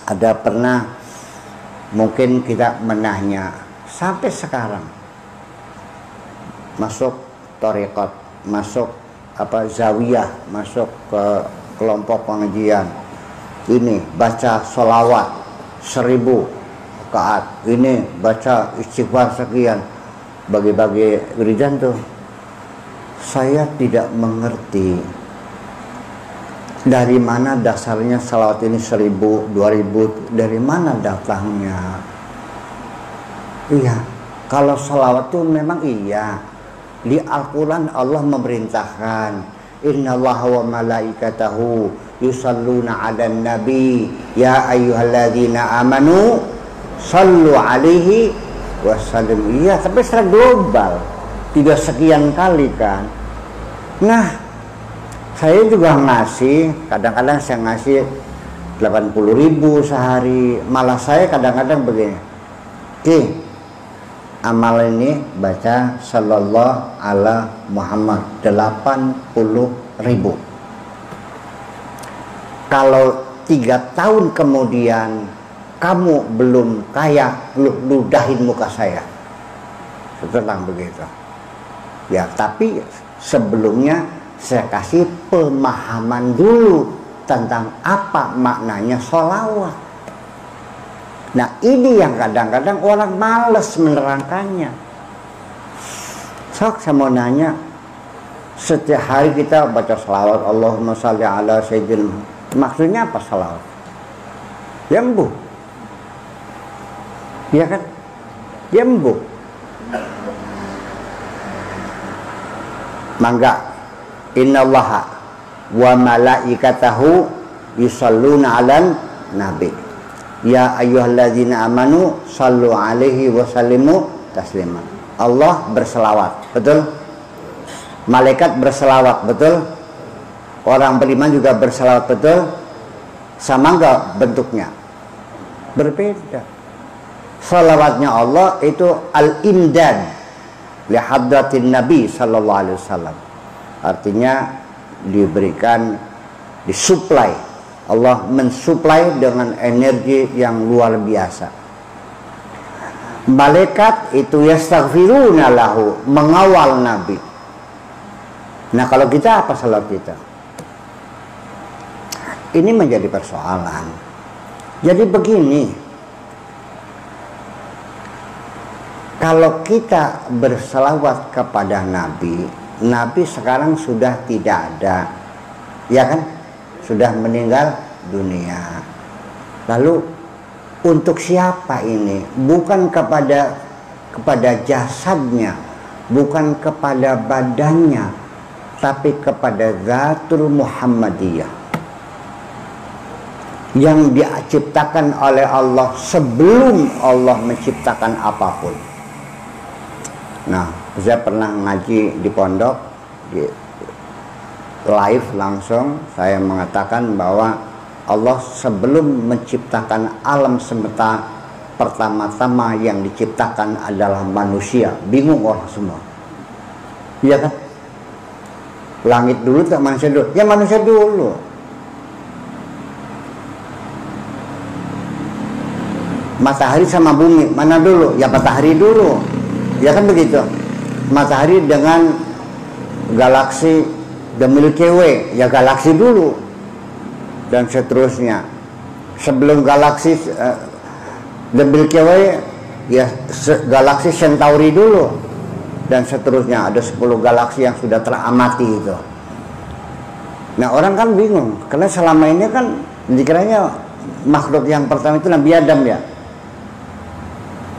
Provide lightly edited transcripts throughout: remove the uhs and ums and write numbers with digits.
Ada pernah mungkin kita menanya sampai sekarang masuk thariqat, masuk zawiyah, masuk ke kelompok pengajian, ini baca sholawat 1000 rakaat, ini baca istighfar sekian, bagi-bagi wiridan tuh. Saya tidak mengerti dari mana dasarnya salawat ini 1000, 2000, dari mana datangnya. Iya, kalau salawat itu memang iya, di Al-Quran Allah memerintahkan, innallaha wa malaikatahu yusalluna 'alan nabi ya ayyuhalladzina amanu sallu alaihi wasallam. Iya, tapi secara global, tidak sekian kali kan. Nah, saya juga ngasih, kadang-kadang saya ngasih 80.000 sehari. Malah saya kadang-kadang begini, amal ini baca sallallahu ala Muhammad 80.000. Kalau 3 tahun kemudian kamu belum kaya, ludahin muka saya. Setelah begitu. Ya, tapi sebelumnya saya kasih pemahaman dulu tentang apa maknanya sholawat. Nah, ini yang kadang-kadang orang males menerangkannya. Sok, saya mau nanya, setiap hari kita baca sholawat Allahumma sholli ala sayyidina, maksudnya apa sholawat? Yembuh, ya kan? Yembuh. Mangga, innallaha wa malaikatahu yusalluna 'alan nabi ya ayyuhalladzina amanu sallu alaihi wa sallimu taslima. Allah berselawat, betul? Malaikat berselawat, betul? Orang beriman juga berselawat, betul? Sama enggak bentuknya? Berbeda. Salawatnya Allah itu al-imdad li hadratin Nabi sallallahu alaihi wasallam. Artinya diberikan, disuplai. Allah mensuplai dengan energi yang luar biasa. Malaikat itu yastaghfiruna lahu, mengawal Nabi. Nah, kalau kita apa salat kita? Ini menjadi persoalan. Jadi begini, kalau kita berselawat kepada Nabi, Nabi sekarang sudah tidak ada, ya kan? Sudah meninggal dunia. Lalu untuk siapa ini? Bukan kepada jasadnya, bukan kepada badannya, tapi kepada Zatul Muhammadiyah yang diciptakan oleh Allah sebelum Allah menciptakan apapun. Nah, saya pernah ngaji di pondok, di live langsung saya mengatakan bahwa Allah sebelum menciptakan alam semesta, pertama-tama yang diciptakan adalah manusia. Bingung orang semua, iya kan? Langit dulu tak manusia dulu? Ya manusia dulu. Matahari sama bumi mana dulu? Ya matahari dulu. Ya kan begitu. Matahari dengan galaksi The Milky Way, ya galaksi dulu, dan seterusnya. Sebelum galaksi The Milky Way, ya galaksi Centauri dulu, dan seterusnya. Ada 10 galaksi yang sudah teramati itu. Nah, orang kan bingung, karena selama ini kan dikiranya makhluk yang pertama itu Nabi Adam, ya,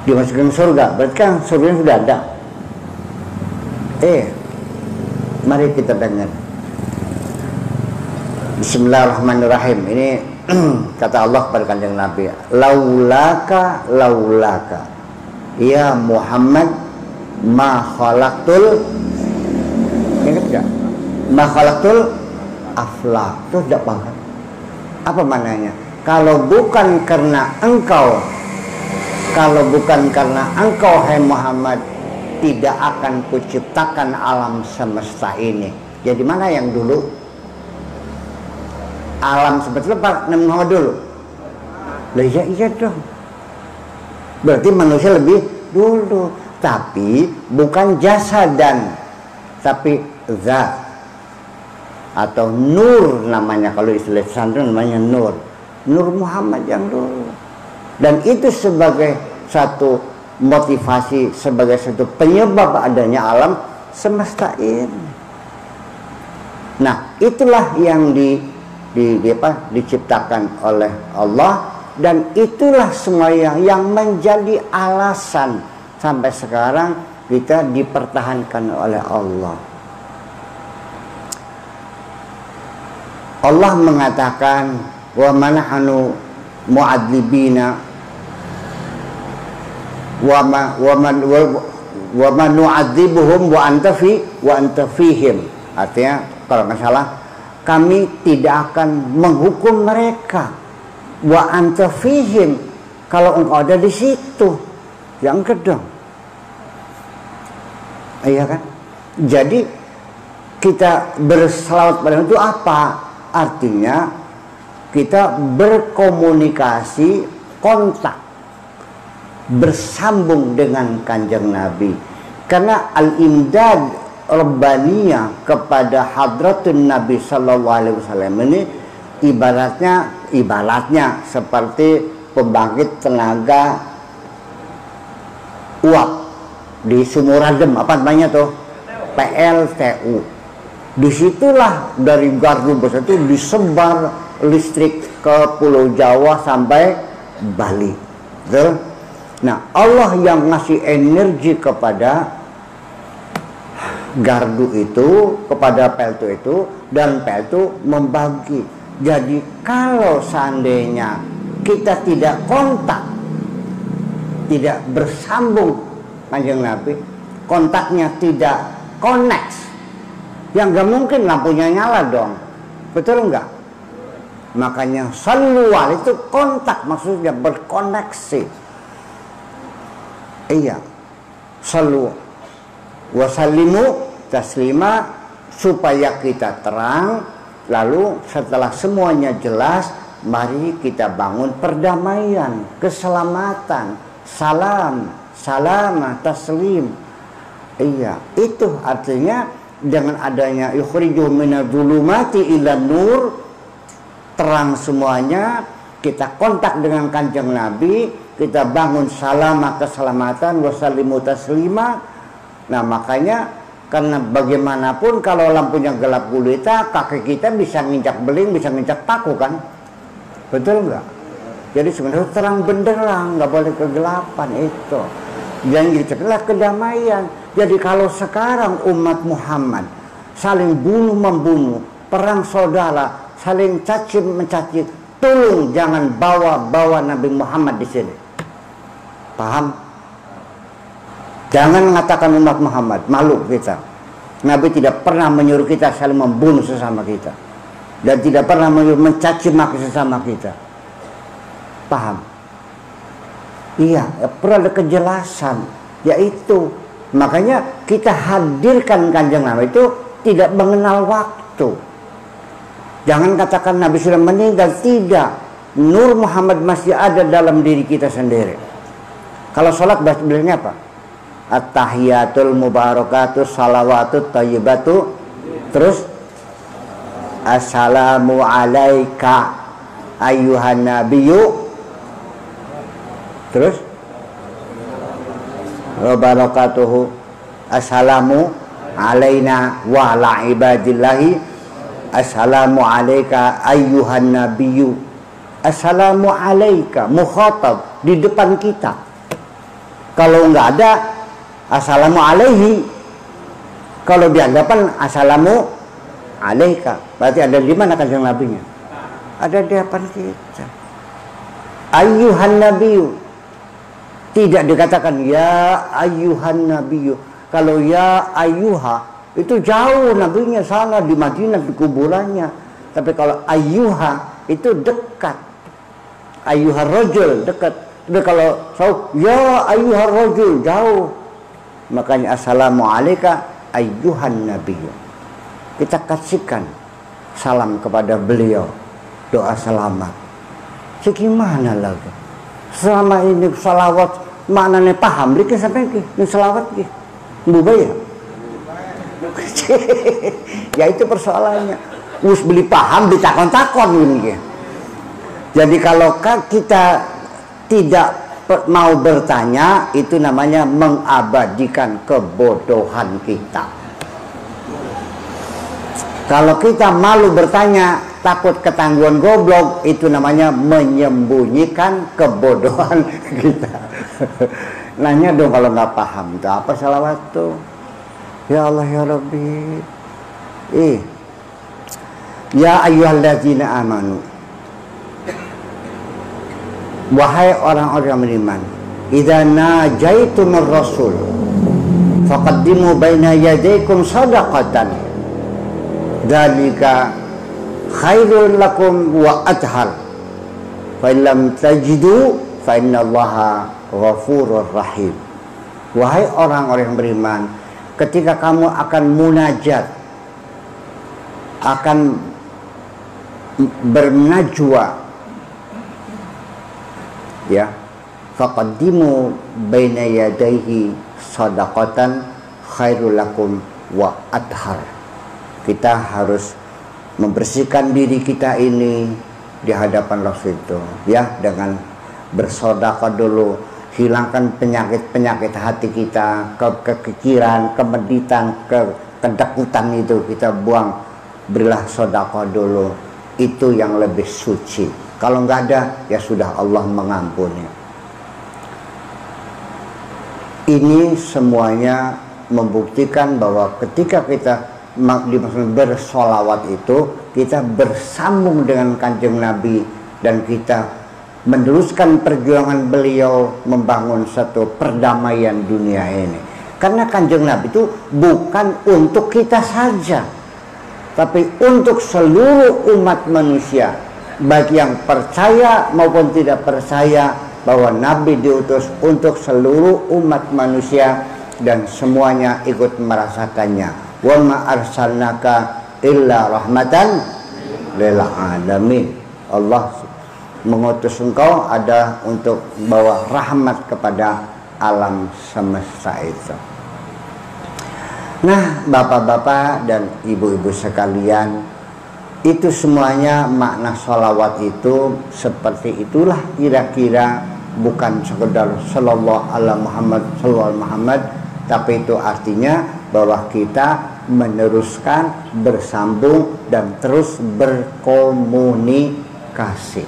dimasukin surga, berarti kan surga sudah ada. Mari kita dengar. Bismillahirrahmanirrahim. Ini kata Allah kepada kanjeng Nabi, laulaka ya Muhammad ma khalaqtul, ingat gak? Ma khalaqtul aflak. Itu tidak paham apa maknanya? Kalau bukan karena engkau, hai Muhammad, tidak akan kuciptakan alam semesta ini. Jadi mana yang dulu? alam seperti apa? Nabi Muhammad dulu. Lah iya dong. Berarti manusia lebih dulu, tapi bukan jasadan, tapi zat atau nur namanya, kalau istilah pesantren namanya nur. Nur Muhammad yang dulu. Dan itu sebagai satu motivasi, sebagai satu penyebab adanya alam semesta ini. Nah, itulah yang diciptakan oleh Allah, dan itulah semua yang menjadi alasan sampai sekarang kita dipertahankan oleh Allah. Allah mengatakan, wa manahanu mu'adzibina wa man nu'adzibuhum wa anta fihim. Artinya kalau nggak salah, kami tidak akan menghukum mereka wa anta fihim, kalau engkau ada di situ. Yang kedong, iya kan? Jadi kita berselawat pada itu apa? Artinya kita berkomunikasi, kontak, bersambung dengan Kanjeng Nabi. Karena al-imdad rabbaniyah kepada hadratun Nabi sallallahu alaihi wasallam ini ibaratnya seperti pembangkit tenaga uap di Sumuradem, apa namanya tuh? PLTU. Disitulah dari gardu besar itu disebar listrik ke Pulau Jawa sampai Bali. Betul? Nah, Allah yang ngasih energi kepada gardu itu, kepada PLTU itu, dan PLTU membagi. Jadi kalau seandainya kita tidak kontak, tidak bersambung Kanjeng Nabi, kontaknya tidak connect, yang gak mungkin lampunya nyala dong. Betul enggak? Makanya sallual itu kontak, maksudnya berkoneksi. Iya, sallu wasallimu taslima, supaya kita terang. Lalu setelah semuanya jelas, mari kita bangun perdamaian, keselamatan, salam, salamah, taslim. Iya, itu artinya dengan adanya yukhrijuhum minadh-dhulumati ilan nur, terang semuanya, kita kontak dengan Kanjeng Nabi, kita bangun salamah, keselamatan, wasallimu taslima. Nah, makanya karena bagaimanapun kalau lampunya gelap gulita, kaki kita bisa nginjak beling, bisa nginjak paku kan? Betul nggak? Jadi sebenarnya terang benderang, nggak boleh kegelapan itu. Dan itulah kedamaian. Jadi kalau sekarang umat Muhammad saling bunuh membunuh, perang saudara, saling caci mencaci, tolong jangan bawa Nabi Muhammad di sini. Paham? Jangan mengatakan umat Muhammad, malu kita. Nabi tidak pernah menyuruh kita saling membunuh sesama kita, dan tidak pernah menyuruh mencaci maki sesama kita. Paham? Iya, perlu ada kejelasan, yaitu makanya kita hadirkan Kanjeng Nabi itu tidak mengenal waktu. Jangan katakan Nabi sudah meninggal, tidak. Nur Muhammad masih ada dalam diri kita sendiri. Kalau sholat bilangnya apa? At-tahiyatul mubarakatus salawatut tayyibatu, terus assalamu alaika ayyuhan nabiyyu, terus wa barakatuhu, assalamu alaina wa ala ibadillahi, assalamu alaika ayyuhan nabiyyu. Assalamu alaika mukhatab di depan kita. Kalau nggak ada assalamu alaihi, kalau di hadapan assalamu alaika, berarti ada di mana Kanjeng Nabinya? Ada di hadapan kita. Ayyuhan nabiyyu, tidak dikatakan ya ayyuhan nabiyyu. Kalau ya ayyuha itu jauh, nabinya sana di Madinah di kuburannya. Tapi kalau ayyuha itu dekat. Ayyuhar rajul dekat. Tapi kalau ya ayyuhar rajul jauh. Makanya assalamu alayka ayyuhan nabiyyu. Kita kasihkan salam kepada beliau. doa selamat. Gimana lagi? Selama ini salawat maknanya paham lagi sampai ini salawat ki. Mbubay ya? Ya itu persoalannya. Us beli paham ditakon-takon ini. Jadi kalau kita tidak mau bertanya, itu namanya mengabadikan kebodohan kita. Kalau kita malu bertanya, takut ketangguhan goblok, itu namanya menyembunyikan kebodohan kita. Nanya dong kalau nggak paham, itu apa salawat tuh? Ya Allah ya Rabbi. Ya ayyuhalladzina amanu. Wahai orang-orang beriman, idza najaitumur rasul faqaddimu baina yadaykum shadaqatan dzalika khairul lakum wa athhar fa illam tajidu fa innallaha ghafurur rahim. Wahai orang-orang yang beriman, ketika kamu akan munajat, akan bernajwa, ya, faqaddimu baina yadayhi shadaqatan khairul lakum wa athhar. Kita harus membersihkan diri kita ini di hadapan Rasul itu, ya, dengan bersedekah dulu, hilangkan penyakit-penyakit hati kita, kekikiran, kemeditan, kedekutan itu kita buang, berilah sedekah dulu, itu yang lebih suci. Kalau nggak ada, ya sudah, Allah mengampuni. Ini semuanya membuktikan bahwa ketika kita bersolawat itu, kita bersambung dengan Kanjeng Nabi, dan kita meneruskan perjuangan beliau membangun satu perdamaian dunia ini. Karena Kanjeng Nabi itu bukan untuk kita saja, tapi untuk seluruh umat manusia, baik yang percaya maupun tidak percaya, bahwa Nabi diutus untuk seluruh umat manusia dan semuanya ikut merasakannya. Wa ma arsalnaka illa rahmatan lil alamin. Allah mengutus engkau ada untuk bawa rahmat kepada alam semesta itu. Nah, bapak-bapak dan ibu-ibu sekalian, itu semuanya makna sholawat itu seperti itulah kira-kira, bukan sekedar sallallahu ala Muhammad sallallahu Muhammad, tapi itu artinya bahwa kita meneruskan, bersambung, dan terus berkomunikasi.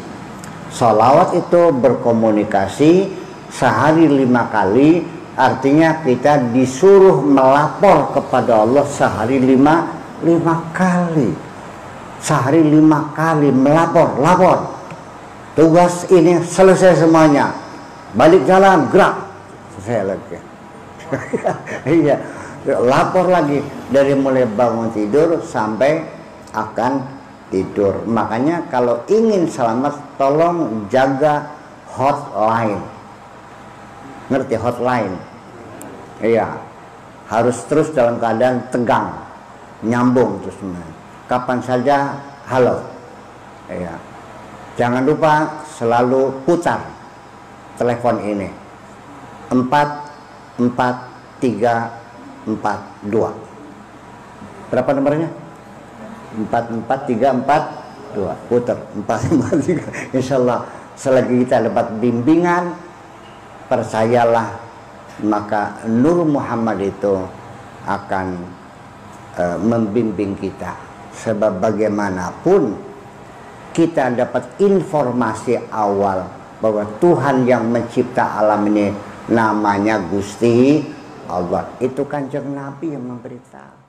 Sholawat itu berkomunikasi sehari 5 kali, artinya kita disuruh melapor kepada Allah sehari 5 kali. Sehari 5 kali lapor. Tugas ini selesai semuanya, balik jalan, gerak, selesai lagi. Iya, lapor lagi dari mulai bangun tidur sampai akan tidur. Makanya kalau ingin selamat, tolong jaga hotline. Ngerti hotline? Iya, harus terus dalam keadaan tegang, nyambung terus semuanya. Kapan saja halo, ya. Jangan lupa selalu putar telepon ini 44342. Berapa nomornya? 44342. Putar 443. Insyaallah selagi kita dapat bimbingan, percayalah, maka Nur Muhammad itu akan membimbing kita. Sebab bagaimanapun kita dapat informasi awal bahwa Tuhan yang mencipta alam ini namanya Gusti Allah. Itu Kanjeng Nabi yang memberitahu.